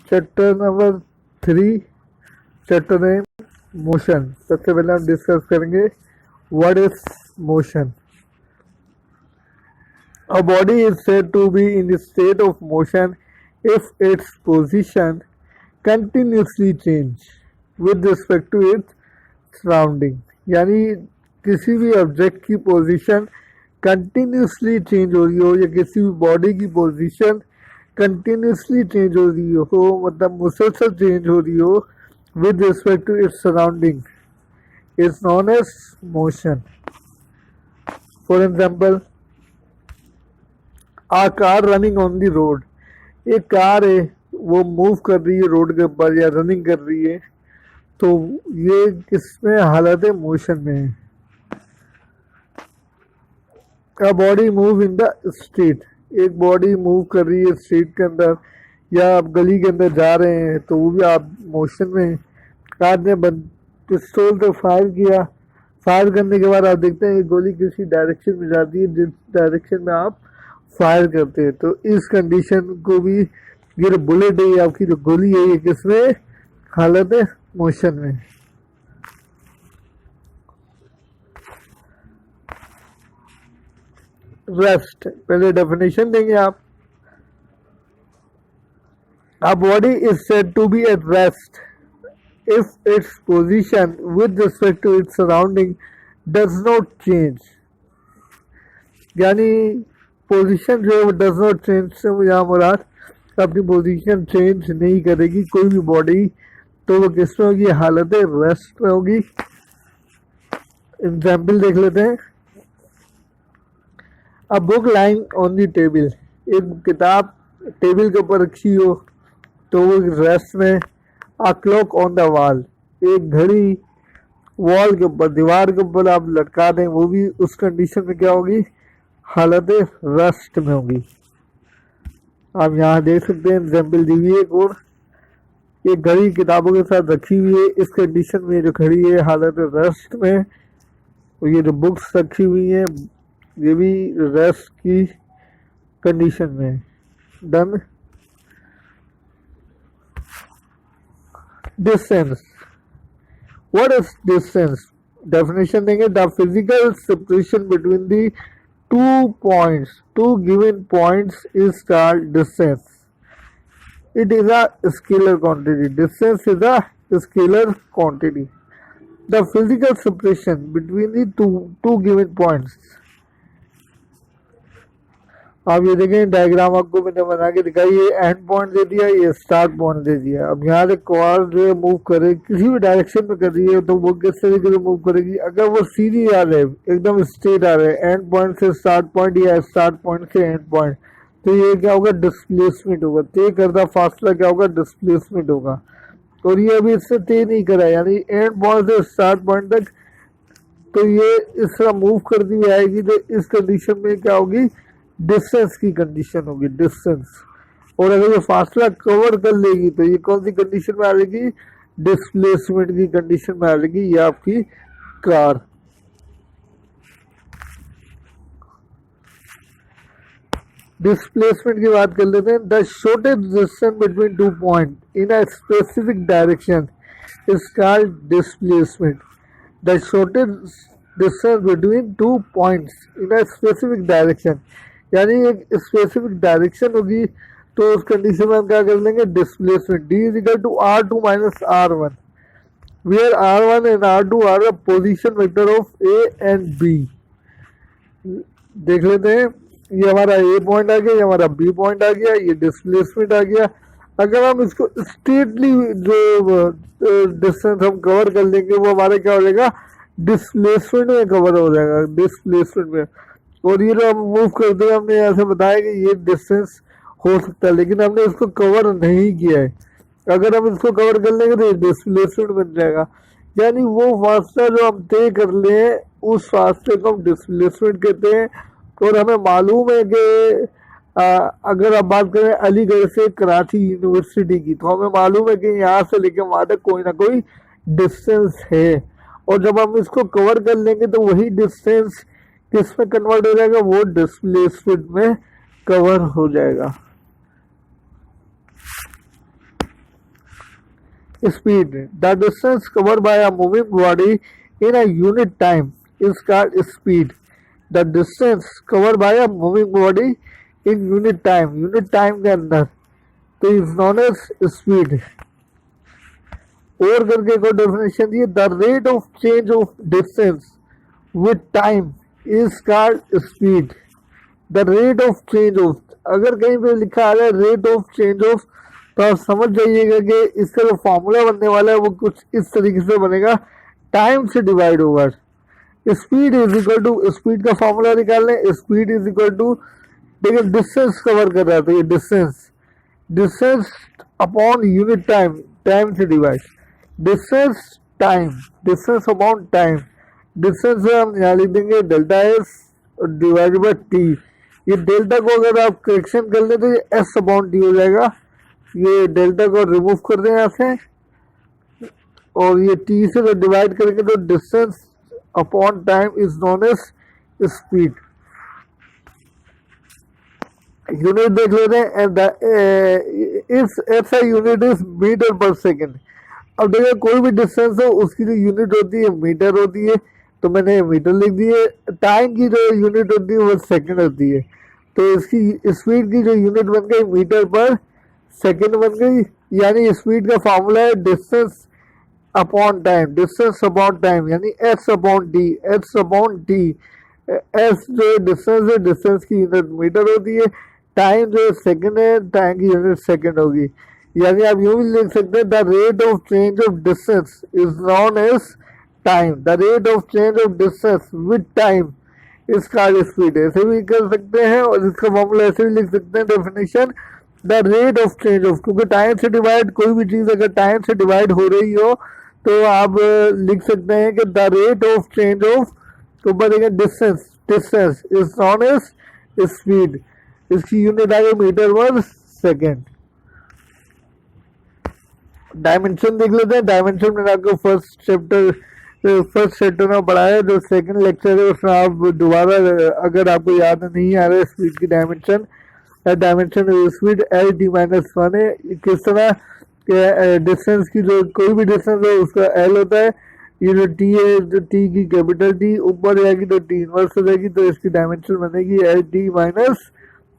Chapter number 3, chapter name motion. सबसे पहले हम डिस्कस करेंगे what is motion. A body is said to be in the state of motion if its position continuously change with respect to its surrounding। यानी किसी भी object की position continuously change हो रही हो या किसी भी बॉडी की पोजीशन कंटिन्यूसली चेंज हो रही हो, मतलब मुसलसल चेंज हो रही हो with respect to its surrounding is known as motion। For example, a car running on the road। एक कार है वो मूव कर रही है रोड के ऊपर या रनिंग कर रही है, तो ये किसमें हालत मोशन में है। A body move in the street. एक बॉडी मूव कर रही है स्ट्रीट के अंदर या आप गली के अंदर जा रहे हैं, तो वो भी आप मोशन में। कार ने पिस्तौल से फायर किया, फायर करने के बाद आप देखते हैं ये गोली किसी डायरेक्शन में जाती है जिस डायरेक्शन में आप फायर करते हैं, तो इस कंडीशन को भी, ये बुलेट है आपकी जो गोली है ये किसमें हालत है मोशन में। रेस्ट, पहले डेफिनेशन देंगे आप। A body is said to be at rest if its position with respect to its surrounding does not change। यानी पोजीशन जो है वो डज नॉट चेंज से यहाँ मुराद अपनी पोजीशन चेंज नहीं करेगी कोई भी बॉडी, तो वो किस में होगी, हालत रेस्ट में होगी। एग्जाम्पल देख लेते हैं। A book lying on the table. एक किताब टेबल के ऊपर रखी हो तो वो रेस्ट में। A clock on the wall. एक घड़ी वॉल के ऊपर, दीवार के ऊपर आप लटका दें, वो भी उस कंडीशन में क्या होगी, हालत रेस्ट में होगी। आप यहाँ देख सकते हैं एग्जाम्पल दी हुई है। और एक घड़ी किताबों के साथ रखी हुई है, इस कंडीशन में जो घड़ी है हालत रेस्ट में। और ये जो बुक्स रखी हुई हैं ये भी रेस्ट की कंडीशन में। Done. Distance. What is distance? Definition देंगे। The physical separation between the two points, two given points is called distance. It is a scalar quantity. Distance is a scalar quantity. The physical separation between the two given points. आप ये देखें diagram आपको मैंने बना के दिखाई, ये and point दे दिया, ये स्टार्ट पॉइंट दे दिया। अब यहाँ से कार जो है मूव करे किसी भी डायरेक्शन में कर रही है तो वो किस तरीके से मूव करेगी। अगर वो सीधी आ रहे एकदम स्ट्रेट आ रहे एंड पॉइंट से स्टार्ट पॉइंट या स्टार्ट पॉइंट से एंड पॉइंट, तो ये क्या होगा, डिस्प्लेसमेंट होगा। तय करता फासला क्या होगा, डिस्प्लेसमेंट होगा। और ये अभी इससे तय नहीं करा, यानी एंड पॉइंट से स्टार्ट पॉइंट तक, तो ये इस तरह मूव करती हुई आएगी, तो इस कंडीशन में क्या होगी, डिस्टेंस की कंडीशन होगी, डिस्टेंस। और अगर ये फासला कवर कर लेगी तो ये कौन सी कंडीशन में आ जाएगी, डिस्प्लेसमेंट की कंडीशन में आ जाएगी, ये आपकी कार। डिस्प्लेसमेंट की बात कर लेते हैं। The shortest distance between two point in a specific direction is called displacement. The shortest distance between two points in a specific direction, यानी एक स्पेसिफिक डायरेक्शन होगी तो उस कंडीशन में हम क्या कर लेंगे, displacement. D is equal to R2 minus R1, where R1 and R2 are the position vector of A and B. देख लेते हैं, ये हमारा ए पॉइंट आ गया, ये हमारा बी पॉइंट आ गया, ये डिस्प्लेसमेंट आ गया। अगर हम इसको स्ट्रेटली जो डिस्टेंस हम कवर कर लेंगे वो हमारा क्या हो जाएगा, डिस्प्लेसमेंट में कवर हो जाएगा, डिस्प्लेसमेंट में। और ये जो हम मूव करते हैं, हमने ऐसे बताया कि ये डिस्टेंस हो सकता है, लेकिन हमने इसको कवर नहीं किया है। अगर हम इसको कवर कर लेंगे तो ये डिस्प्लेसमेंट बन जाएगा। यानी वो फासला जो हम तय कर ले उस फासले को हम डिस्प्लेसमेंट कहते हैं। और हमें मालूम है कि अगर आप बात करें अलीगढ़ से कराची यूनिवर्सिटी की, तो हमें मालूम है कि यहाँ से लेकर वहाँ तक कोई ना कोई डिस्टेंस है। और जब हम इसको कवर कर लेंगे तो वही डिस्टेंस किस में कन्वर्ट हो जाएगा, वो डिस्प्लेसमेंट में कवर हो जाएगा। speed. The distance covered by a moving body in a unit time is called speed. The distance covered by a moving body in unit time. Unit time के अंदर तो is known as speed. और करके को definition दिए, the rate of change of distance with time is called speed. The rate of change of, अगर कहीं पे लिखा आ रहा है रेट ऑफ चेंज ऑफ, तो आप समझ जाइएगा कि इसका जो फॉर्मूला बनने वाला है वो कुछ इस तरीके से बनेगा, टाइम से divide over. Speed is equal to, speed का फॉर्मूला निकाल लें, स्पीड इज इक्वल टू, देखिए डिस्टेंस कवर कर रहा है तो ये distance upon unit time, time से divide, distance time, distance upon time. Distance हम यहाँ लिख देंगे delta S divide by T. ये डेल्टा को अगर आप करेक्शन कर लें तो ये एस अपॉन टी हो जाएगा. ये डेल्टा को रिमूव कर दें यहाँ से और ये टी से डिवाइड करेंगे तो distance upon time is known as speed. Unit देख लेते हैं, its SI unit is metre per second. अब देखिए कोई भी डिस्टेंस हो उसकी जो यूनिट होती है मीटर होती है, तो मैंने मीटर लिख दिए. टाइम की जो यूनिट होती है वो सेकंड होती है, तो इसकी स्पीड की जो यूनिट बन गई मीटर पर सेकंड बन गई. यानी स्पीड का फॉर्मूला है distance upon time, distance upon time यानी S upon T, S upon T. S जो डिस्टेंस है, डिस्टेंस की यूनिट मीटर होती है, टाइम जो सेकंड है, टाइम की यूनिट सेकंड होगी. यानी आप यूं भी लिख सकते हैं, the rate of change of distance is known as time. The rate of change of distance with time is called speed. ऐसे भी कर सकते हैं और इसका फॉर्मूला ऐसे भी लिख सकते हैं, definition the rate of change of, क्योंकि टाइम से डिवाइड, कोई भी चीज़ अगर टाइम से डिवाइड हो रही हो तो आप लिख सकते हैं कि the rate of change of, तो बनेगा distance, distance is known as speed. इसकी यूनिट आ गई मीटर पर सेकेंड. डायमेंशन देख लेते हैं. डायमेंशन मैंने आपको फर्स्ट चैप्टर में पढ़ाया, जो सेकंड लेक्चर है उसमें आप दोबारा, अगर आपको याद नहीं आ रहा है स्पीड की dimension, dimension speed L T minus one है. किस तरह डिस्टेंस की जो कोई भी डिस्टेंस है उसका एल होता है, ये जो टी है, जो टी की कैपिटल टी ऊपर जाएगी तो टी इनवर्स हो जाएगी, तो इसकी डायमेंशन बनेगी एल टी माइनस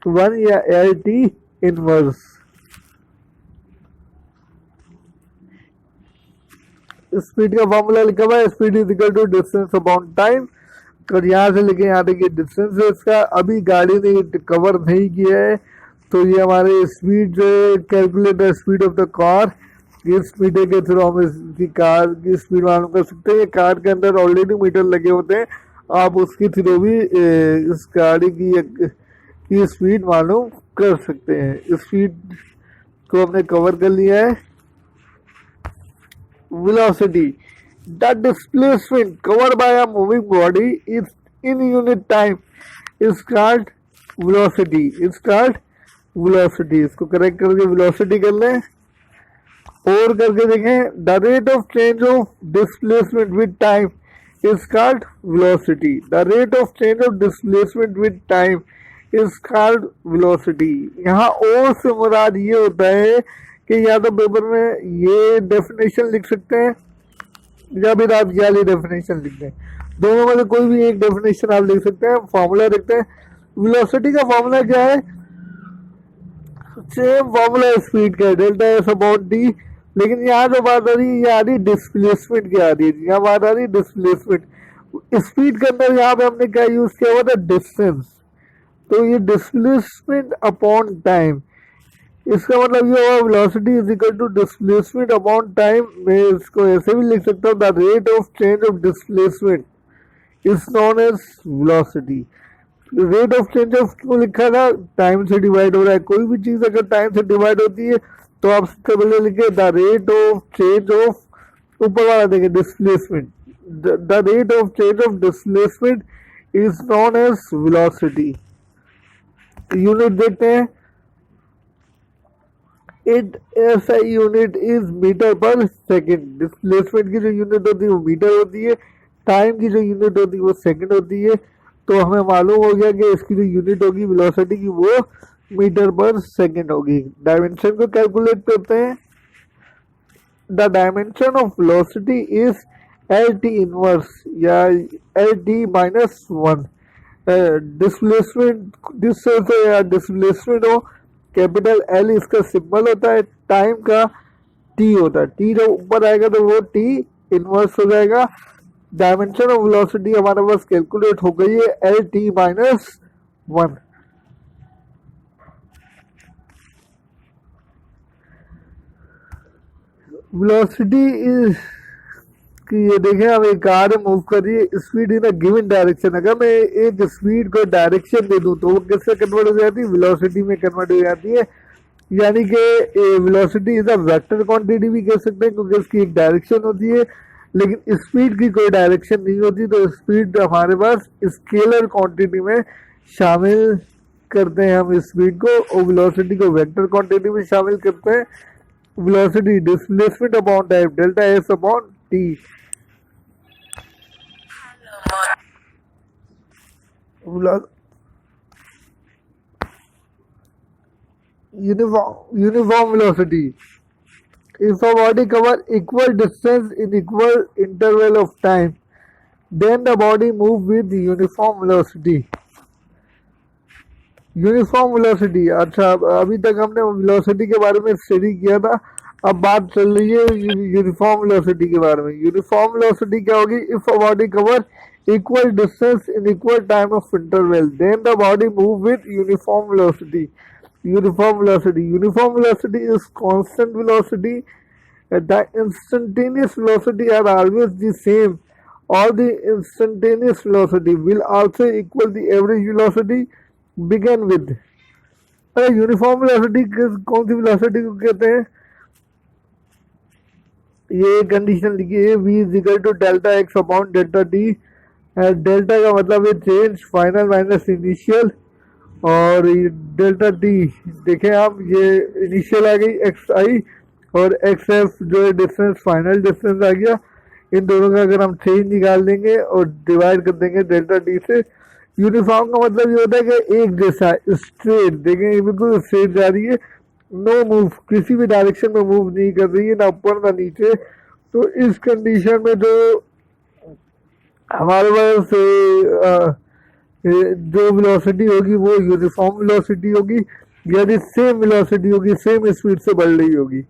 वन या एल टी इनवर्स. स्पीड का फॉर्मूला लिखा हुआ है, speed is equal to distance upon time. और यहाँ से लेके यहाँ तक ये डिस्टेंस है इसका. अभी गाड़ी ने कवर नहीं किया है तो ये हमारे स्पीड जो है, calculate the speed of the car, इस मीटर के थ्रू हम इसकी कार की स्पीड मालूम कर सकते हैं. कार के अंदर ऑलरेडी मीटर लगे होते हैं, आप उसके थ्रू भी इस गाड़ी की स्पीड मालूम कर सकते हैं. स्पीड को हमने कवर कर लिया है. velocity, the displacement covered by a moving body is in unit time is called velocity, is called velocity. इसको करेक्ट करके velocity कर लें और करके देखें, the rate of change of displacement with time is called velocity. The rate of change of displacement with time is called velocity. यहाँ और से मुराद ये होता है कि या तो पेपर में ये डेफिनेशन लिख सकते हैं या फिर आप ये वाली डेफिनेशन लिख दें. दोनों में से कोई भी एक डेफिनेशन आप लिख सकते हैं. फॉर्मूला लिखते हैं. वेलोसिटी का फॉर्मूला क्या है? सेम फॉर्मूला स्पीड का, डेल्टा एस अपॉन टी. लेकिन यहाँ जो बात आ रही है, ये आ रही डिस्प्लेसमेंट की आ रही है. यहाँ बात आ रही है डिस्प्लेसमेंट. स्पीड के अंदर यहाँ पे हमने क्या यूज किया हुआ था? डिस्टेंस. तो ये डिस्प्लेसमेंट अपॉन टाइम, इसका मतलब ये होगा velocity is equal to displacement upon time. मैं इसको ऐसे भी लिख सकता हूँ, the rate of change of displacement is known as velocity. Rate of change of क्यों लिखा था? टाइम से डिवाइड हो रहा है. कोई भी चीज़ अगर टाइम से डिवाइड होती है तो आप सबसे पहले लिखे the rate of change of, ऊपर वाला देखें displacement, the rate of change of displacement is known as velocity. Unit देखते हैं. It SI unit is metre per second. Displacement की जो यूनिट होती है वो मीटर होती है, टाइम की जो यूनिट होती है वो सेकेंड होती है. तो हमें मालूम हो गया कि इसकी जो यूनिट होगी वेलोसिटी की वो मीटर पर सेकेंड होगी. डायमेंशन को कैलकुलेट करते हैं. the dimension of velocity is LT inverse या LT minus 1. डिस्प्लेसमेंट डिस्टेंस हो या डिस्प्लेसमेंट हो, कैपिटल एल इसका सिंबल होता है, टाइम का टी होता है, टी जब ऊपर आएगा तो वो टी इनवर्स हो जाएगा. डायमेंशन ऑफ वेलोसिटी हमारे पास कैलकुलेट हो गई है L T minus 1. Velocity is कि ये देखें अब एक कार मूव कर रही है speed in a given direction. अगर मैं एक स्पीड को डायरेक्शन दे दूं तो वो किससे कन्वर्ट हो जाती है? वेलोसिटी में कन्वर्ट हो जाती है. यानी कि velocity is a vector quantity भी कह सकते हैं क्योंकि उसकी एक डायरेक्शन होती है, लेकिन स्पीड की कोई डायरेक्शन नहीं होती. तो स्पीड हमारे पास स्केलर क्वांटिटी में शामिल करते हैं हम स्पीड को, और वेलोसिटी को वेक्टर क्वांटिटी में शामिल करते हैं. Velocity displacement upon time delta s upon T. Uniform velocity. If a body covers equal distance in equal interval of time, then the body moves with uniform velocity. Uniform velocity. अच्छा, अभी तक हमने velocity के बारे में study किया था, अब बात चल रही है यूनिफॉर्म वेलोसिटी के बारे में. यूनिफॉर्म वेलोसिटी क्या होगी? If a body cover equal distance in equal time of interval, then the body move with uniform velocity. Uniform velocity. Uniform velocity is constant velocity. The instantaneous velocity are always the same. All the instantaneous velocity will also equal the average velocity begin with. अरे uniform velocity कौन सी velocity को कहते हैं? ये condition लिखी है v is equal to delta x upon delta t. डेल्टा का मतलब है चेंज, फाइनल माइनस इनिशियल, और डेल्टा टी देखें आप, ये इनिशियल आ गई एक्स आई और एक्स एफ जो है डिस्टेंस, फाइनल डिस्टेंस आ गया. इन दोनों का अगर हम चेंज निकाल देंगे और डिवाइड कर देंगे डेल्टा टी से. यूनिफॉर्म का मतलब ये होता है कि एक जैसा स्ट्रेट. देखें ये बिल्कुल स्ट्रेट जा रही है, नो मूव, किसी भी डायरेक्शन में मूव नहीं कर रही है, ना ऊपर ना नीचे. तो इस कंडीशन में जो हमारे पास जो वेलोसिटी होगी वो यूनिफॉर्म वेलोसिटी होगी, यानी सेम वेलोसिटी होगी, सेम स्पीड से बढ़ रही होगी.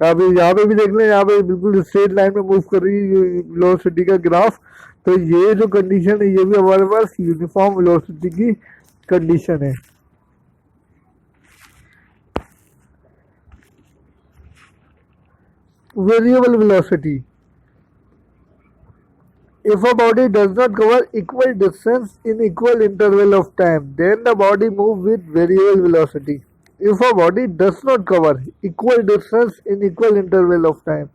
आप यहाँ पे भी देख लें, यहाँ पे बिल्कुल स्ट्रेट लाइन में मूव कर रही है वेलोसिटी का ग्राफ. तो ये जो कंडीशन है ये भी हमारे पास यूनिफॉर्म वेलोसिटी की कंडीशन है. Variable velocity. If a body does not cover equal distance in equal interval of time, then the body moves with variable velocity. If a body does not cover equal distance in equal interval of time.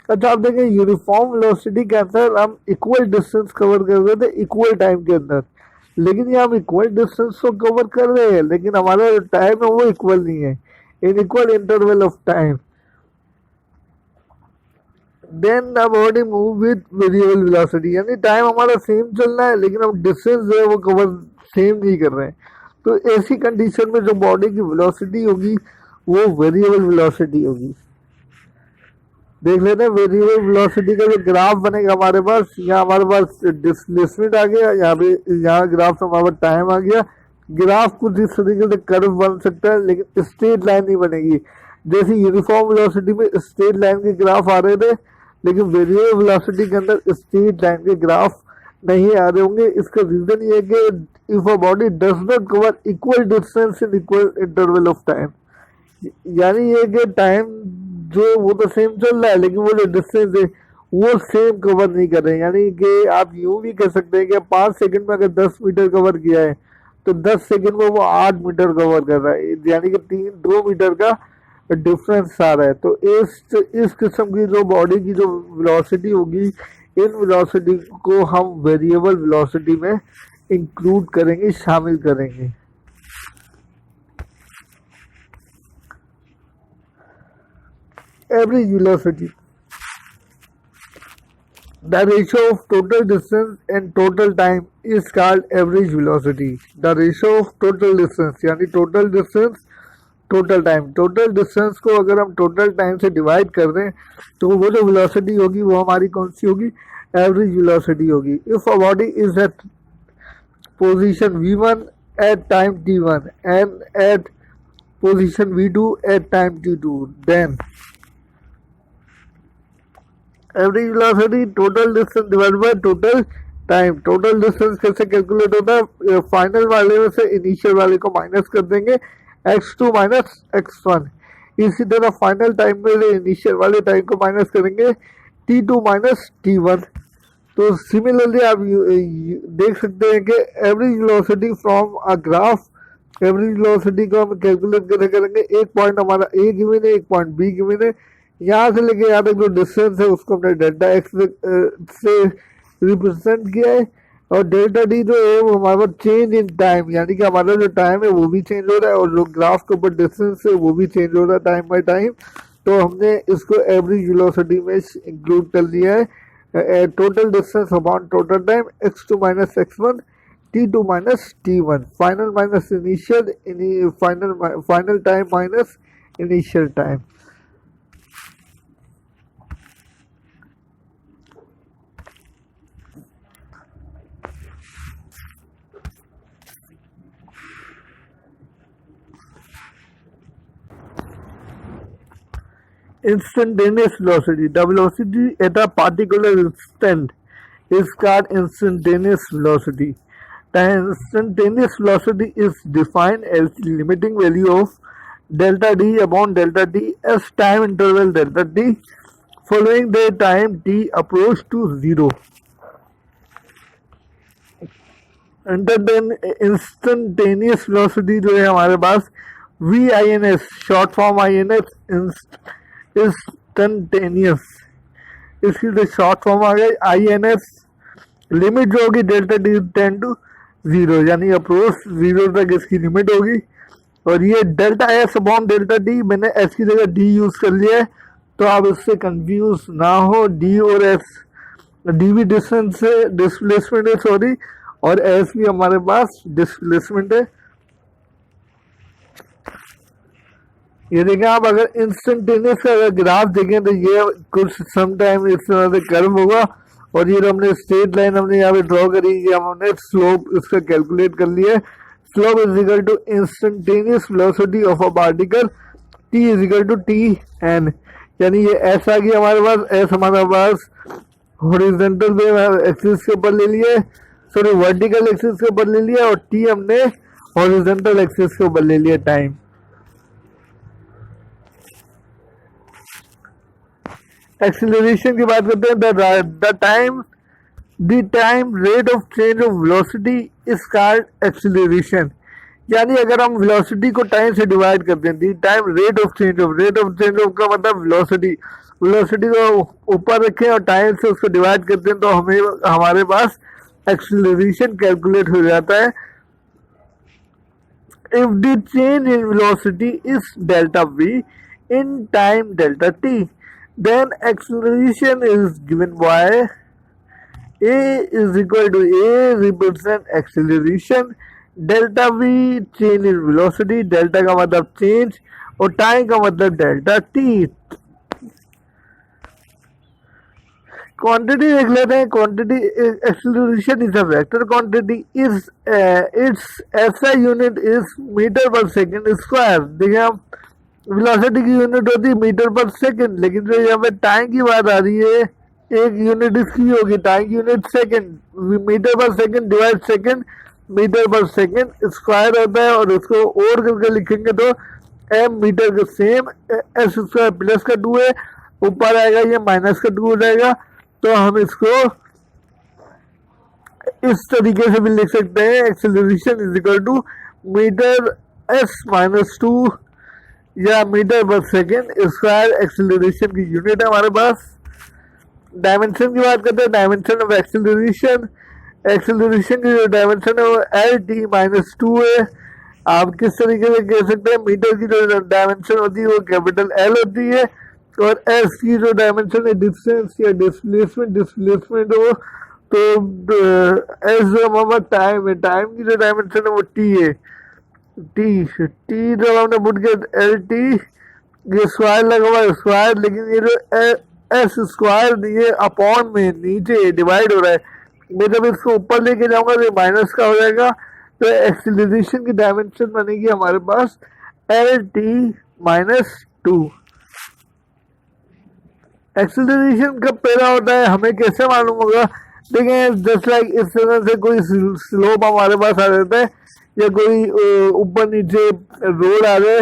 अच्छा, आप देखें uniform velocity के अंदर हम equal distance cover कर रहे थे equal time के अंदर, लेकिन ये हम इक्वल डिस्टेंस को कवर कर रहे हैं लेकिन हमारा जो टाइम है वो इक्वल नहीं है, in equal interval of time. Then the body move with variable velocity, यानी टाइम हमारा सेम चल रहा है लेकिन हम डिस्टेंस जो है वो कवर सेम नहीं कर रहे हैं. तो ऐसी कंडीशन में जो बॉडी की वेलोसिटी होगी वो वेरिएबल वेलोसिटी होगी. देख लेते हैं वेरिएबल वेलोसिटी का जो ग्राफ बनेगा हमारे पास. यहाँ हमारे पास डिस्प्लेसमेंट आ गया, यहाँ ग्राफ हमारे पास टाइम आ गया. ग्राफ कुछ इस तरीके से कर्व बन सकता है लेकिन स्ट्रेट लाइन नहीं बनेगी. जैसे यूनिफॉर्म वेलोसिटी में स्ट्रेट लाइन के ग्राफ आ रहे थे, लेकिन वेरिएबल वेलोसिटी के अंदर स्ट्रेट लाइन के ग्राफ नहीं आ रहे होंगे. इसका रीजन ये है कि if a body does not cover equal distance in equal interval of time, यानी ये कि टाइम जो वो तो सेम चल रहा है लेकिन वो जो डिस्टेंस है वो सेम कवर नहीं कर रहे हैं. यानी कि आप यूं भी कह सकते हैं कि 5 सेकंड में अगर 10 मीटर कवर किया है तो 10 सेकंड में वो 8 मीटर कवर कर रहा है, यानी कि 2 मीटर का डिफरेंस आ रहा है. तो इस किस्म की जो बॉडी की जो वेलोसिटी होगी, इन वेलोसिटी को हम वेरिएबल वेलोसिटी में इंक्लूड करेंगे, शामिल करेंगे. Average velocity. The ratio of total distance and total time is called average velocity. The ratio of total distance यानी total distance टोटल डिस्टेंस को अगर हम टोटल टाइम से डिवाइड कर दें तो वो जो वेलोसिटी होगी वो हमारी कौन सी होगी, एवरेज वेलोसिटी होगी। If a body is at position v1 at time t1 and at position v2 at time t2, then average velocity total distance divided by total time. Total distance कैसे calculate होता है, final वाले में से initial वाले को minus कर देंगे, x2 माइनस x1। इसी तरह फाइनल टाइम में से इनिशियल वाले टाइम को माइनस करेंगे t2 माइनस t1। तो सिमिलरली आप देख सकते हैं कि average velocity from a graph, average velocity को हम कैलकुलेट कैसे करेंगे, एक पॉइंट हमारा ए गिवन है, एक पॉइंट बी गिवन है, यहाँ से लेके यहाँ तक जो डिस्टेंस है उसको हमने डेल्टा एक्स से रिप्रेजेंट किया है, और डेल्टा डी जो है वो हमारा चेंज इन टाइम, यानी कि हमारा जो टाइम है वो भी चेंज हो रहा है और जो ग्राफ के ऊपर डिस्टेंस है वो भी चेंज हो रहा है टाइम बाय टाइम। तो हमने इसको एवरेज वेलोसिटी में इंक्लूड कर लिया है। Total distance upon total time x2 minus x1 t2 minus t1, final minus initial, final time minus initial time. Instantaneous velocity. The velocity at a particular instant is called instantaneous velocity. The instantaneous velocity is defined as the limiting value of delta d upon delta t as time interval delta t following the time t approach to zero. Instantaneous velocity जो है हमारे पास VINS, short form INS, instantaneous, इसकी जो short form आ गई INS, limit जो होगी delta d tend to zero, यानी approach zero तक इसकी लिमिट होगी। और ये delta s upon delta d, मैंने एस की जगह डी यूज कर लिया है तो आप इससे कंफ्यूज ना हो। डी और एस, डी भी डिस्टेंस है, डिस्प्लेसमेंट है सॉरी, और एस भी हमारे पास डिस्प्लेसमेंट है। ये देखें आप, अगर इंस्टेंटेनियस का अगर ग्राफ देखें तो ये कुछ समटाइम इस तरह से कर्व होगा, और ये हमने स्ट्रेट लाइन हमने यहाँ पे ड्रॉ करी, ये हमने स्लोप इसका कैलकुलेट कर लिया है। Slope is equal to instantaneous velocity of a particle t is equal to t n, यानी ये एस आ गया हमारे पास, एस हमारे पास हॉरिजॉन्टल पे एक्सिस के ऊपर ले लिया, सॉरी वर्टिकल एक्सिस के ऊपर ले लिया, और टी हमने हॉरिजॉन्टल एक्सिस के ऊपर ले लिया टाइम। एक्सीलरेशन की बात करते हैं, the time rate of change of velocity is called acceleration, यानी अगर हम वेलोसिटी को टाइम से डिवाइड करते हैं, the time rate of change of का मतलब वेलोसिटी को ऊपर रखें और टाइम से उसको डिवाइड करते हैं तो हमें हमारे पास एक्सीलरेशन कैलकुलेट हो जाता है। If the change in velocity is delta v in time delta t, then acceleration is given by a is equal to a represent acceleration, delta v change in velocity, delta का मतलब change और time का मतलब delta t। Quantity देख लेते हैं, quantity acceleration is a vector quantity, is its SI unit is metre per second square. देखिए आप, वेलोसिटी की यूनिट होती है मीटर पर सेकंड, लेकिन जो यहाँ पे टाइम की बात आ रही है, एक यूनिट इसकी होगी टाइम की unit second, metre per second divide second, metre per second square होता है, और उसको और करके लिखेंगे तो m मीटर का सेम s स्क्वायर प्लस का 2 है, ऊपर आएगा ये माइनस का 2 हो जाएगा। तो हम इसको इस तरीके से भी लिख सकते हैं, acceleration is equal to metre s minus 2 या metre per second square acceleration की यूनिट है हमारे पास। डायमेंशन की बात करते हैं, डायमेंशन ऑफ एक्सेलरेशन, एक्सेलरेशन की जो डायमेंशन है वो LT माइनस 2 है। आप किस तरीके से कह सकते हैं, मीटर की जो डायमेंशन होती है वो कैपिटल L होती है, और S की जो डायमेंशन है डिस्टेंस या डिस्प्लेसमेंट हो तो S जो हमारा टाइम है, टाइम की जो डायमेंशन है वो T है। टी टी जब हमने पुट किया एल टी, ये स्क्वायर लगा हुआ है स्क्वायर, लेकिन ये जो एस स्क्वायर ये अपॉन में नीचे डिवाइड हो रहा है, मैं जब इसको ऊपर लेके जाऊंगा तो माइनस का हो जाएगा, तो एक्सीलरेशन की डायमेंशन बनेगी हमारे पास L T minus two. Acceleration कब पैदा होता है हमें कैसे मालूम होगा? देखें जस्ट लाइक इस तरह से कोई स्लोप हमारे पास आ जाता है या कोई ऊपर नीचे रोड आ जाए,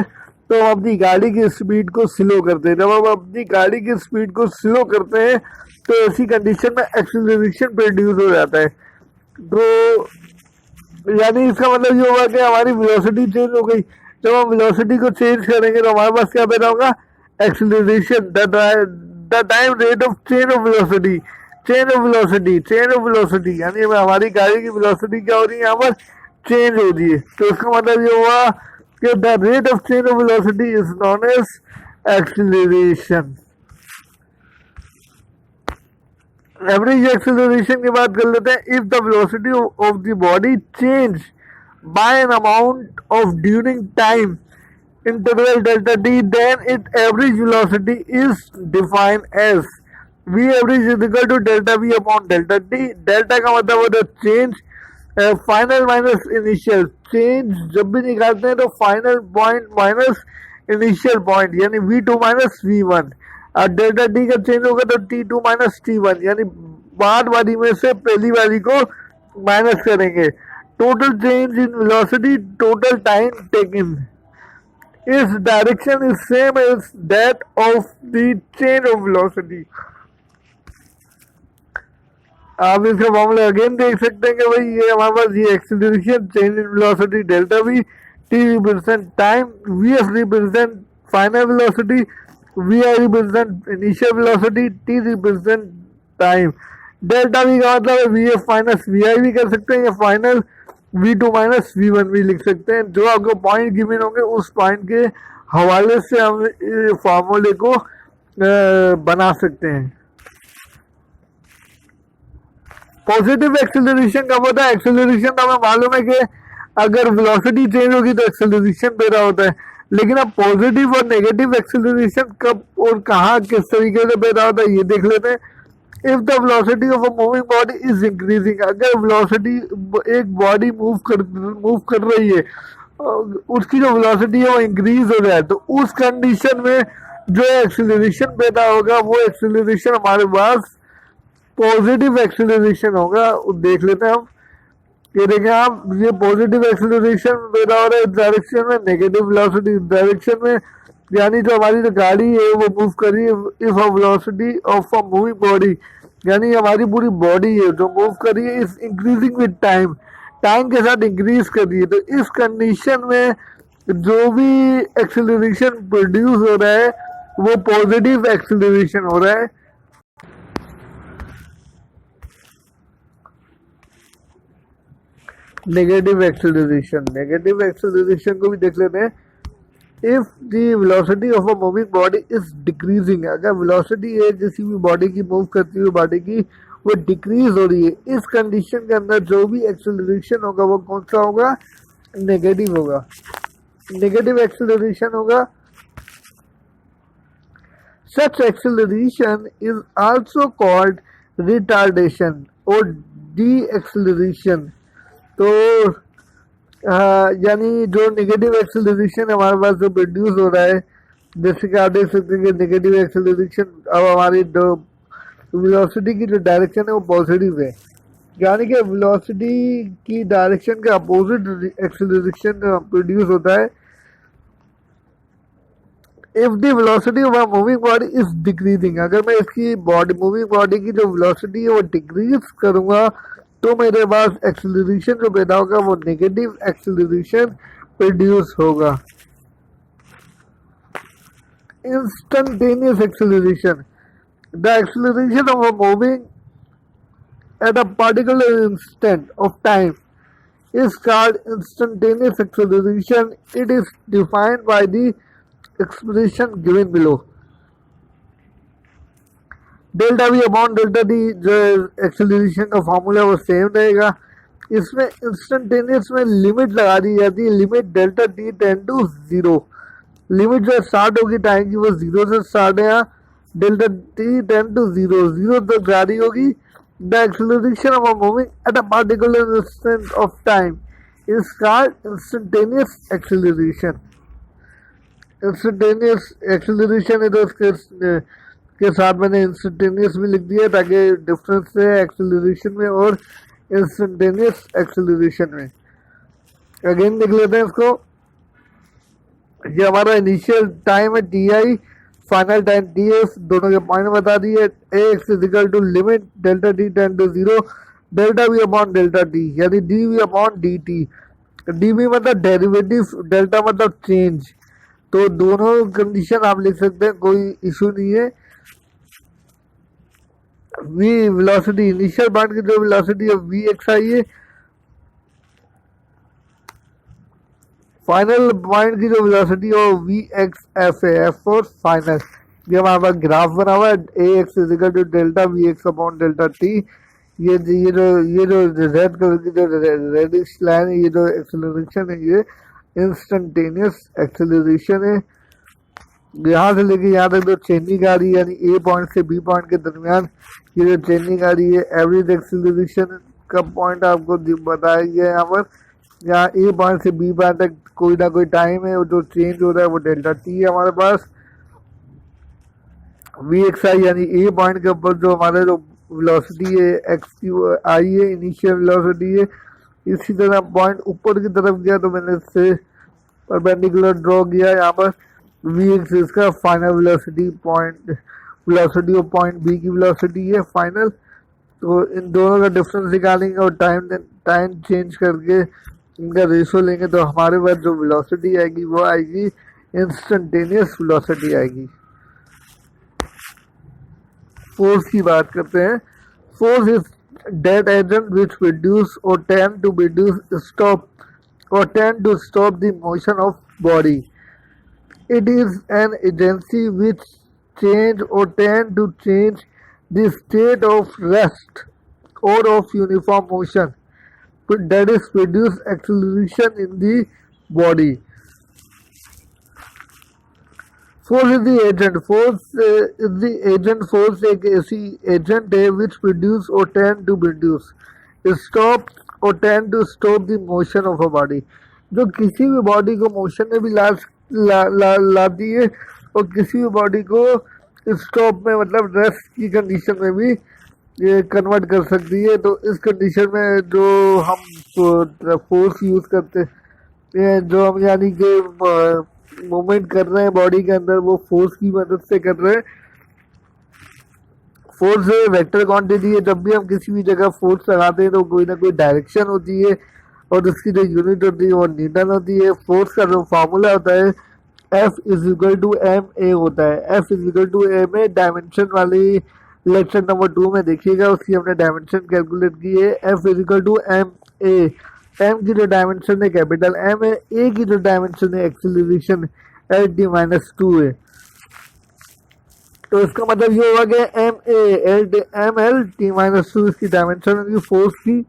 तो हम अपनी गाड़ी की स्पीड को स्लो करते हैं। जब हम अपनी गाड़ी की स्पीड को स्लो करते हैं तो ऐसी कंडीशन में एक्सीलरेशन प्रोड्यूस हो जाता है। तो यानी इसका मतलब ये होगा कि हमारी वेलोसिटी चेंज हो गई। जब हम वेलोसिटी को चेंज करेंगे तो हमारे पास क्या पैदा होगा? Acceleration, the time rate of change of velocity, change of velocity, यानी हमारी गाड़ी की वेलोसिटी क्या हो रही है यहाँ पर? चेंज हो रही है। तो इसका मतलब ये हुआ कि the rate of change of velocity is known as acceleration. Average acceleration की बात कर लेते हैं। If the velocity of the body change by an amount of during time interval delta t, then it average velocity is defined as v average is equal to delta v upon delta t. डेल्टा का मतलब होता है change, final minus initial. Change जब भी निकालते हैं तो final point minus initial point, यानी v2 माइनस v1। और डेल्टा टी का चेंज होगा तो t2 माइनस t1, यानी बाद वाली में से पहली वाली को माइनस करेंगे। Total change in velocity, total time taken. इस direction is same as that of the change of velocity. आप इसका फॉर्मूला अगेन देख सकते हैं कि भाई ये हमारे पास ये acceleration, change in velocity delta v, t represent time, v f represent final velocity, v i represent initial velocity, t represent time. Delta v का मतलब है v f minus v i भी कर सकते हैं या final v two minus v one भी लिख सकते हैं। जो आपको पॉइंट गिवन होंगे उस पॉइंट के हवाले से हम फॉर्मूले को बना सकते हैं। पॉजिटिव एक्सेलरेशन कब होता है? एक्सेलरेशन तो हमें मालूम है कि अगर वेलोसिटी चेंज होगी तो एक्सेलरेशन पैदा होता है, लेकिन अब पॉजिटिव और नेगेटिव एक्सेलरेशन कब और कहाँ किस तरीके से पैदा होता है ये देख लेते हैं। If the velocity of a moving body is increasing, अगर वेलोसिटी एक बॉडी मूव कर रही है उसकी जो वेलोसिटी है वो इंक्रीज हो जाए, तो उस कंडीशन में जो एक्सेलरेशन पैदा होगा वो एक्सेलरेशन हमारे पास पॉजिटिव एक्सेलरेशन होगा। देख लेते हैं हम, ये देखें आप, ये पॉजिटिव एक्सेलरेशन पैदा हो रहा है इस डायरेक्शन में, नेगेटिव वेलोसिटी इस डायरेक्शन में, यानी जो हमारी जो गाड़ी है वो मूव कर रही है if a velocity of a moving body, यानी हमारी पूरी बॉडी है जो मूव कर रही है is increasing with time, time के साथ इंक्रीज कर रही है। तो इस कंडीशन में जो भी एक्सेलरेशन प्रोड्यूस हो रहा है वो पॉजिटिव एक्सेलरेशन हो रहा है। नेगेटिव एक्सेलरेशन को भी देख लेते हैं। If the velocity of a moving body is decreasing, अगर वेलोसिटी है किसी भी बॉडी की मूव करती हुई बॉडी की वो डिक्रीज हो रही है, इस कंडीशन के अंदर जो भी एक्सेलरेशन होगा वो कौन सा होगा? नेगेटिव होगा, नेगेटिव एक्सेलरेशन होगा। Such acceleration is also called retardation और डी एक्सेलरेशन। तो यानी जो नेगेटिव एक्सेलरेशन हमारे पास जो प्रोड्यूस हो रहा है, जैसे कि आप देख सकते हैं कि नेगेटिव एक्सेलरेशन अब हमारी जो वेलोसिटी की जो डायरेक्शन है वो पॉजिटिव है, यानी कि वेलोसिटी की डायरेक्शन के अपोजिट एक्सेलरेशन प्रोड्यूस होता है। If the velocity of a moving body is decreasing, अगर मैं इसकी बॉडी मूविंग बॉडी की जो वेलोसिटी है वो डिक्रीज करूंगा तो मेरे पास एक्सेलरेशन जो पैदा होगा वो नेगेटिव एक्सेलरेशन प्रोड्यूस होगा। Instantaneous acceleration, the acceleration of a moving at a particular instant of time is called instantaneous acceleration. It is defined by the expression given below. Delta we upon delta t, जो acceleration का formula वो same रहेगा। इसमें instantaneous में limit लगा दी जाती है, limit delta T ten to zero. Limit जो स्टार्ट होगी टाइम की वो जीरो से स्टार्ट है, यहाँ delta T ten to zero, zero तक जारी होगी। The acceleration of a moving at a particular instant of time is called instantaneous acceleration. Instantaneous acceleration है तो उसके के साथ मैंने इंस्टेंटेनियस भी लिख दिया ताकि डिफरेंस है एक्सेलरेशन में और इंस्टेंटेनियस एक्सेलरेशन में। अगेन देख लेते हैं इसको। ये हमारा इनिशियल टाइम है T I, final time T F, दोनों के पॉइंट बता दिए। A X is equal to limit delta T ten to zero delta we upon delta T, यानी D V upon D T. D V मतलब derivative, delta मतलब change. तो दोनों condition आप लिख सकते हैं, कोई इशू नहीं है। वी वेलोसिटी, इनिशियल पॉइंट की जो वेलोसिटी है वी एक्स आई है, फाइनल पॉइंट की जो वेलोसिटी है वो वी एक्स एफ है, एफ फॉर फाइनल। ये हमारे पास ग्राफ बना हुआ है, A X is equal to delta V X upon delta T. ये जो रेड कलर की जो रेडिश लाइन है, ये जो एक्सेलरेशन है ये इंस्टेंटेनियस एक्सेलरेशन है। यहाँ से लेके यहाँ तक जो चेंजिंग आ रही है, यानी ए पॉइंट से बी पॉइंट के दरमियान ये जो चेंजिंग आ रही है, एवरेज एक्सेलरेशन का पॉइंट आपको बताया गया है यहाँ पर। यहाँ ए पॉइंट से बी पॉइंट तक कोई ना कोई टाइम है, जो चेंज हो रहा है वो डेल्टा टी है हमारे पास। वी एक्स आई यानी ए पॉइंट के ऊपर जो हमारे जो वेलोसिटी है एक्स की आई है, इनिशियल वेलोसिटी है। इसी तरह पॉइंट ऊपर की तरफ गया तो मैंने इससे परपेंडिकुलर ड्रॉ किया। यहाँ पर वी एक्स इसका final velocity, point velocity of point b की वेलोसिटी है फाइनल। तो इन दोनों का डिफरेंस निकालेंगे और टाइम चेंज करके इनका रेशो लेंगे तो हमारे पास जो वेलोसिटी आएगी वो आएगी इंस्टेंटेनियस वेलोसिटी आएगी। फोर्स की बात करते हैं। Force is that agent which produce or tend to produce stop or tend to stop the motion of body. It is an agency which change or tend to change the state of rest or of uniform motion, but that is produce acceleration in the body. Force is the agent. Force is the agent. Force एक ऐसी agent है which produce or tend to produce, stop और tend to stop the motion of a body, जो किसी भी body को motion में भी लाती है और किसी भी बॉडी को स्टॉप में मतलब रेस्ट की कंडीशन में भी ये कन्वर्ट कर सकती है। तो इस कंडीशन में जो हम फोर्स यूज़ करते हैं, जो हम यानी कि मूवमेंट कर रहे हैं बॉडी के अंदर, वो फोर्स की मदद से कर रहे हैं। फोर्स वेक्टर क्वांटिटी है। जब भी हम किसी भी जगह फोर्स लगाते हैं तो कोई ना कोई डायरेक्शन होती है और उसकी जो यूनिट होती है वो न्यूटन होती है। फोर्स का जो फार्मूला होता है F is equal to m a होता है। F is equal to m a dimension वाली लेक्चर नंबर 2 में देखिएगा, उसकी हमने डायमेंशन कैलकुलेट की है। F is equal to m a, m की जो डायमेंशन है कैपिटल एम है, ए की जो डायमेंशन है एक्सेलरेशन एल टी माइनस 2 है। तो इसका मतलब ये होगा कि एम एल टी माइनस 2 इसकी डायमेंशन होगी फोर्स की।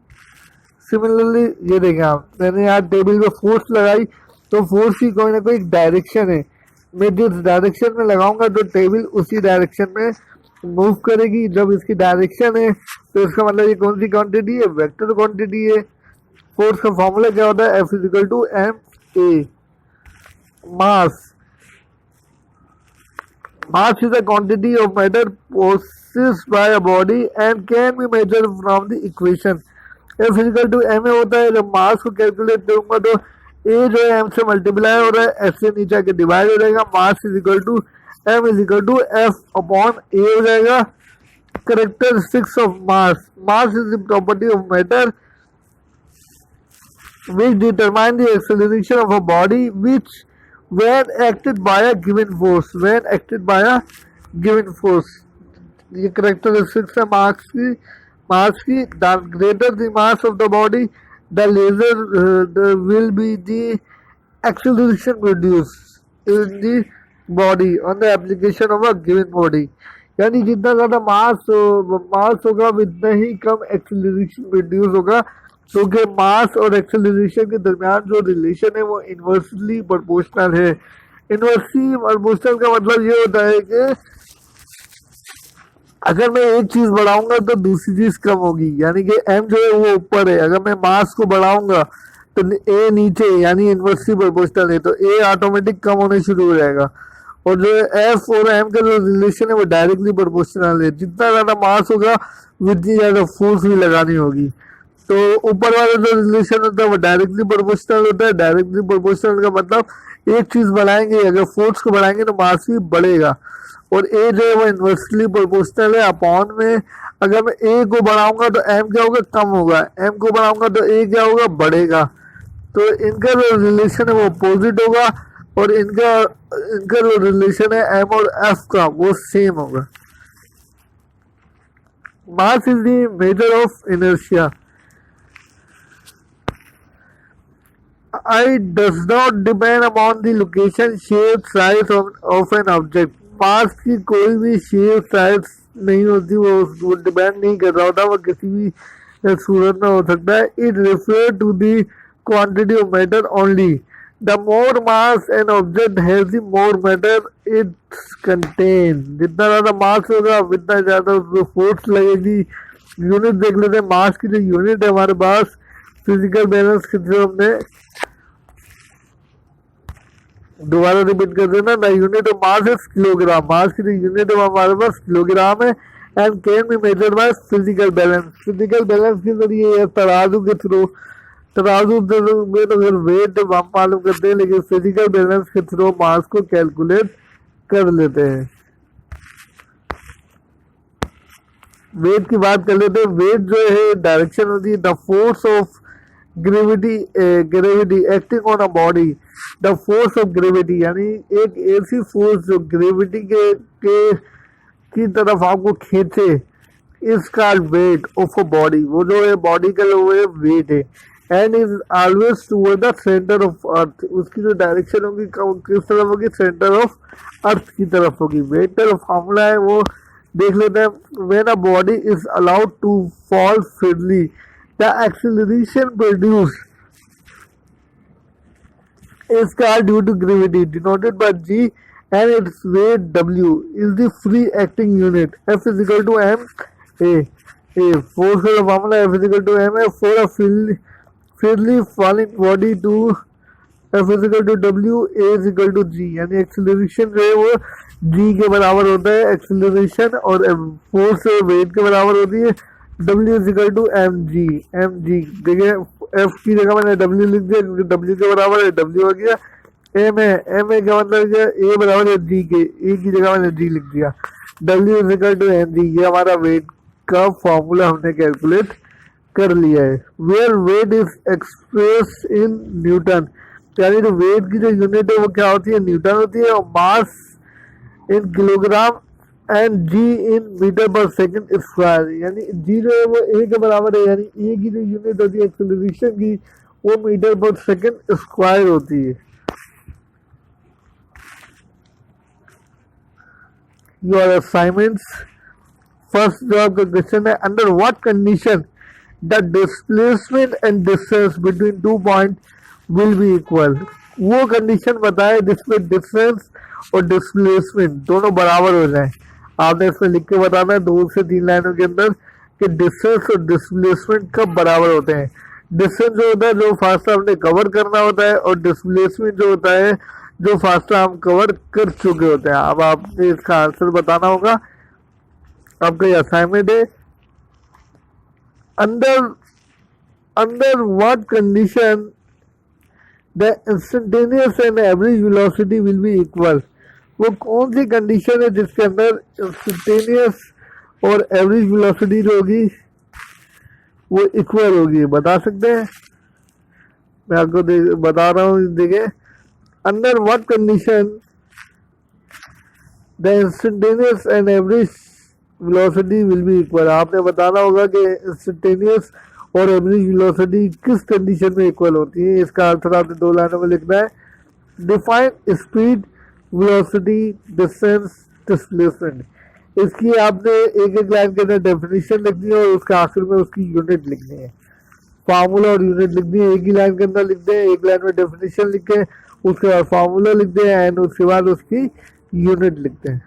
सिमिलरली ये देखें आप, मैंने यहाँ टेबल में फोर्स लगाई तो फोर्स की कोई ना कोई डायरेक्शन है। मैं जिस डायरेक्शन में लगाऊंगा तो टेबल उसी डायरेक्शन में मूव करेगी। जब इसकी डायरेक्शन है तो इसका मतलब ये कौन सी क्वांटिटी है, वेक्टर क्वांटिटी है। फोर्स का फॉर्मूला क्या होता है, F is equal to m a. Mass, mass is a quantity of matter possessed by a body and can be measured from the equation. F is equal to ma होता है। जब मास को calculate करूंगा तो a जो है m से multiply हो रहा है, s से नीचे आके डिवाइड हो जाएगा। Mass is equal to m is equal to f upon a हो जाएगा। Characteristics of mass, mass is the property of matter which determine the acceleration of a body which when acted by a given force, when acted by a given force। ये characteristics है मास की। the greater the mass of the body, the lesser will be the acceleration produced in the body on the application of a given body। यानी जितना ज़्यादा मास होगा उतना ही कम acceleration produce होगा क्योंकि मास और एक्सेलरेशन के दरमियान जो रिलेशन है वो इन्वर्सली प्रोपोर्शनल है। इन्वर्सली प्रोपोर्शनल का मतलब ये होता है कि अगर मैं एक चीज बढ़ाऊंगा तो दूसरी चीज कम होगी, यानी कि एम जो है वो ऊपर है, अगर मैं मास को बढ़ाऊंगा तो ए नीचे, यानी इन्वर्सली प्रोपोर्शनल है, तो ए ऑटोमेटिक कम होने शुरू हो जाएगा। और जो एफ और एम का जो रिलेशन है वो डायरेक्टली प्रोपोर्शनल है, जितना ज्यादा मास होगा उतनी ज्यादा फोर्स भी लगानी होगी। तो ऊपर वाला जो रिलेशन होता है वो डायरेक्टली प्रोपोर्शनल होता है। डायरेक्टली प्रोपोर्शनल का मतलब एक चीज बढ़ाएंगे, अगर फोर्स को बढ़ाएंगे तो मास भी बढ़ेगा। और ए जो है वो इन्वर्सली प्रोपोर्शनल है अपॉन में, अगर मैं ए को बढ़ाऊंगा तो एम क्या होगा, कम होगा, एम को बढ़ाऊंगा तो ए क्या होगा, बढ़ेगा। तो इनका जो रिलेशन है वो अपोजिट होगा, और इनका इनका जो रिलेशन है एम और एफ का वो सेम होगा। मास is the measure of inertia. I does not depend upon the location, shape, size of an object. मास की कोई भी शेप साइज नहीं होती, वो डिपेंड नहीं कर रहा होता, वो किसी भी सूरत में हो सकता है। It refer to the quantity of matter only. The more mass an object has the more matter its contain. जितना ज्यादा मास होगा उतना ज्यादा उसको फोर्स लगेगी। यूनिट देख लेते हैं, मास की जो यूनिट है हमारे पास फिजिकल बैलेंस के जो हमने दोबारा रिपीट कर देना, the unit of mass is kilogram. Mass की जो यूनिट है हमारे पास किलोग्राम है। And can be measured by physical balance. Physical balance के जरिए तराजू के थ्रू, तराजू में तो अगर वेट हम मालूम करते हैं, लेकिन फिजिकल बैलेंस के थ्रू मास को कैलकुलेट कर लेते हैं। वेट की बात कर लेते हैं। वेट जो है डायरेक्शन होती है, the force of gravity acting on a body. The force of gravity यानी एक ऐसी फोर्स जो ग्रेविटी के की तरफ आपको खींचे, इसका वेट ऑफ अ बॉडी, वो जो है बॉडी का जो है वेट है। And is always toward the centre of earth. उसकी जो डायरेक्शन होगी किस तरफ होगी, सेंटर ऑफ अर्थ की तरफ होगी। वेट का जो फॉर्मूला है वो देख लेते हैं। When a body is allowed to fall freely, the acceleration produced is called due to gravity, denoted by G, and its weight W is the free acting unit. F is equal to M A. Force का formula F is equal to M A for a freely falling body to F is equal to W, A is equal to G, यानी acceleration जो है वो G के बराबर होता है acceleration, और फोर्स वेट के बराबर होती है W is equal to mg। देखिए F की जगह मैंने W लिख दिया क्योंकि W के बराबर है, W हो गया। M है का मतलब A बराबर है G के, A की जगह मैंने G लिख दिया। W is equal to mg, ये हमारा वेट का फॉर्मूला हमने कैलकुलेट कर लिया है। Where weight is express in newton, यानी जो वेट की जो यूनिट है वो क्या होती है, न्यूटन होती है। और mass in kilogram and G in metre per second square, यानी जी जो है वो ए के बराबर है, यानी ए की जो यूनिट होती है एक्सेलरेशन की वो मीटर पर सेकंड स्क्वायर होती है। योर असाइनमेंट्स, फर्स्ट जो आपका क्वेश्चन है, under what condition the displacement and distance between 2 point will be equal. वो कंडीशन बताए जिसमें डिस्टेंस और डिस्प्लेसमेंट दोनों बराबर हो जाए। आपने इसमें लिख के बताना है 2 से 3 लाइनों के अंदर कि डिस्टेंस और डिस्प्लेसमेंट कब बराबर होते हैं। डिस्टेंस जो होता है जो फासला हमने कवर करना होता है, और डिस्प्लेसमेंट जो होता है जो फासला हम कवर कर चुके होते हैं। अब आपने इसका आंसर बताना होगा। आपका ये असाइनमेंट है। Under what condition the instantaneous and average velocity will be equal. वो कौन सी कंडीशन है जिसके अंदर इंस्टेंटेनियस और एवरेज वेलोसिटी जो होगी वो इक्वल होगी, बता सकते हैं? मैं आपको बता रहा हूँ, देखिए, under what condition the instantaneous and average velocity will be equal. आपने बताना होगा कि इंस्टेंटेनियस और एवरेज वेलोसिटी किस कंडीशन में इक्वल होती है। इसका आंसर आपने 2 लाइनों में लिखना है। Define speed, velocity, distance, displacement. इसकी आपने एक लाइन के अंदर डेफिनेशन लिखनी है और उसके आखिर में उसकी यूनिट लिखनी है। फार्मूला और यूनिट लिख दिए, एक ही लाइन के अंदर लिख दें, एक लाइन में डेफिनेशन लिखें, उसके बाद फार्मूला लिख दें एंड उसके बाद उसकी यूनिट लिख दें।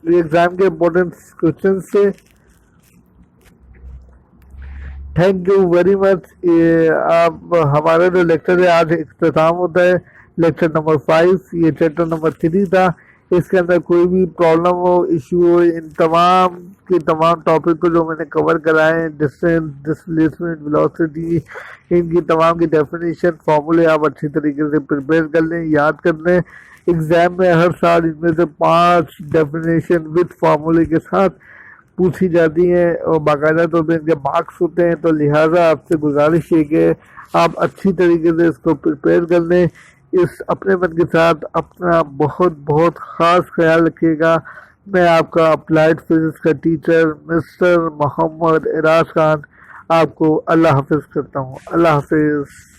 ये एग्जाम के इम्पोर्टेंट क्वेश्चन से। Thank you very much. अब हमारा जो लेक्चर है आज इख्तिताम होता है, लेक्चर नंबर 5। ये चैप्टर नंबर 3 था। इसके अंदर कोई भी प्रॉब्लम हो, इश्यू हो, इन तमाम के तमाम टॉपिक को जो मैंने कवर कराए हैं, डिस्टेंस, डिस्प्लेसमेंट, वेलोसिटी, इनकी तमाम की डेफिनेशन, फॉर्मूले आप अच्छी तरीके से प्रिपेयर कर लें, याद कर लें। एग्जाम में हर साल इनमें से 5 डेफिनेशन विद फार्मूले के साथ पूछी जाती हैं और बाकायदा तौर पर इनके मार्क्स होते हैं। तो लिहाजा आपसे गुजारिश है कि आप अच्छी तरीके से इसको प्रिपेयर कर लें। इस अपने मन के साथ अपना बहुत बहुत ख़ास ख्याल रखिएगा। मैं आपका अप्लाइड फिजिक्स का टीचर मिस्टर मोहम्मद इराज खान आपको अल्लाह हाफिज़ करता हूँ। अल्लाह हाफिज़।